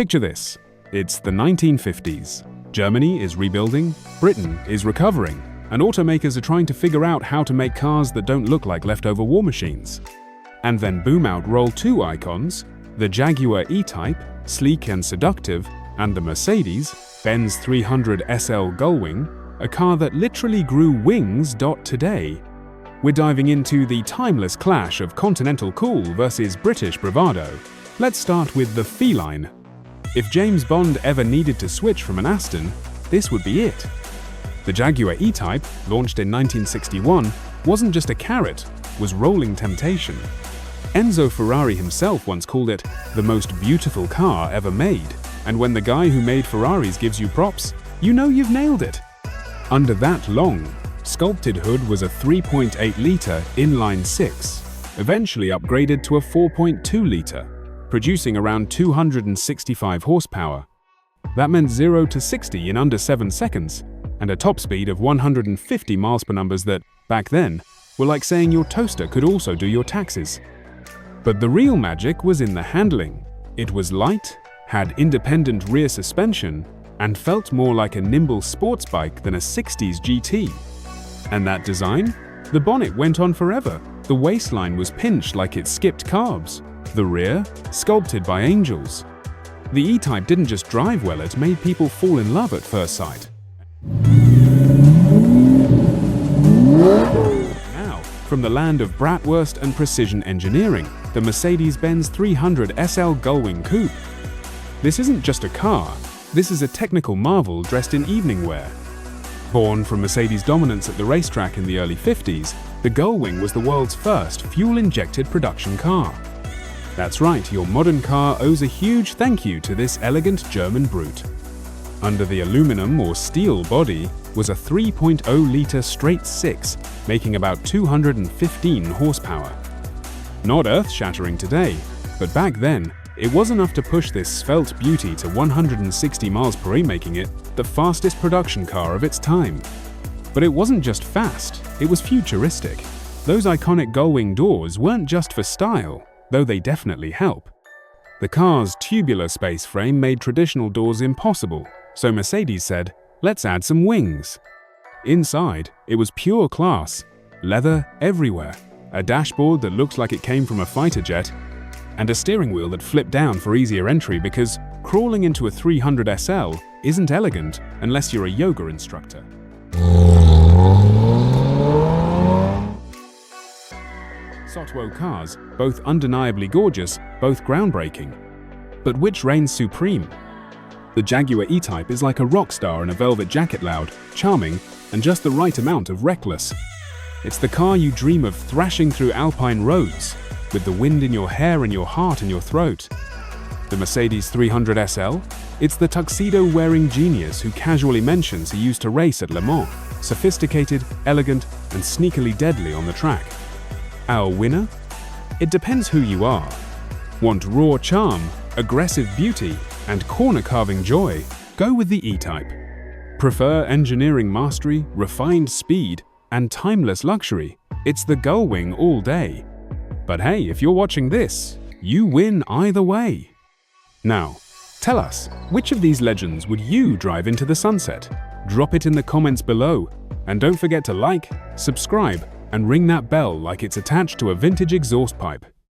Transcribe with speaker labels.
Speaker 1: Picture this. It's the 1950s. Germany is rebuilding, Britain is recovering, and automakers are trying to figure out how to make cars that don't look like leftover war machines. And then boom out roll two icons, the Jaguar E-Type, sleek and seductive, and the Mercedes-Benz 300SL Gullwing, a car that literally grew wings. Today, we're diving into the timeless clash of continental cool versus British bravado. Let's start with the feline. If James Bond ever needed to switch from an Aston, this would be it. The Jaguar E-Type, launched in 1961, wasn't just a carrot, was rolling temptation. Enzo Ferrari himself once called it the most beautiful car ever made, and when the guy who made Ferraris gives you props, you know you've nailed it. Under that long, sculpted hood was a 3.8-litre inline-six, eventually upgraded to a 4.2-litre, producing around 265 horsepower. That meant 0 to 60 in under 7 seconds, and a top speed of 150 miles per numbers that, back then, were like saying your toaster could also do your taxes. But the real magic was in the handling. It was light, had independent rear suspension, and felt more like a nimble sports bike than a 60s GT. And that design? The bonnet went on forever. The waistline was pinched like it skipped carbs. The rear? Sculpted by angels. The E-Type didn't just drive well, it made people fall in love at first sight. Now, from the land of bratwurst and precision engineering, the Mercedes-Benz 300SL Gullwing Coupe. This isn't just a car, this is a technical marvel dressed in evening wear. Born from Mercedes' dominance at the racetrack in the early 50s, the Gullwing was the world's first fuel-injected production car. That's right, your modern car owes a huge thank you to this elegant German brute. Under the aluminum or steel body was a 3.0-litre straight six, making about 215 horsepower. Not earth-shattering today, but back then, it was enough to push this svelte beauty to 160 miles per hour, making it the fastest production car of its time. But it wasn't just fast, it was futuristic. Those iconic Gullwing doors weren't just for style, though they definitely help. The car's tubular space frame made traditional doors impossible, so Mercedes said, let's add some wings. Inside, it was pure class, leather everywhere, a dashboard that looks like it came from a fighter jet, and a steering wheel that flipped down for easier entry because crawling into a 300SL isn't elegant unless you're a yoga instructor. Sotwo cars, both undeniably gorgeous, both groundbreaking. But which reigns supreme? The Jaguar E-Type is like a rock star in a velvet jacket, loud, charming, and just the right amount of reckless. It's the car you dream of thrashing through alpine roads, with the wind in your hair and your heart and your throat. The Mercedes 300SL? It's the tuxedo-wearing genius who casually mentions he used to race at Le Mans, sophisticated, elegant, and sneakily deadly on the track. Our winner? It depends who you are. Want raw charm, aggressive beauty, and corner-carving joy? Go with the E-Type. Prefer engineering mastery, refined speed, and timeless luxury? It's the Gullwing all day. But hey, if you're watching this, you win either way. Now, tell us, which of these legends would you drive into the sunset? Drop it in the comments below, and don't forget to like, subscribe, and ring that bell like it's attached to a vintage exhaust pipe.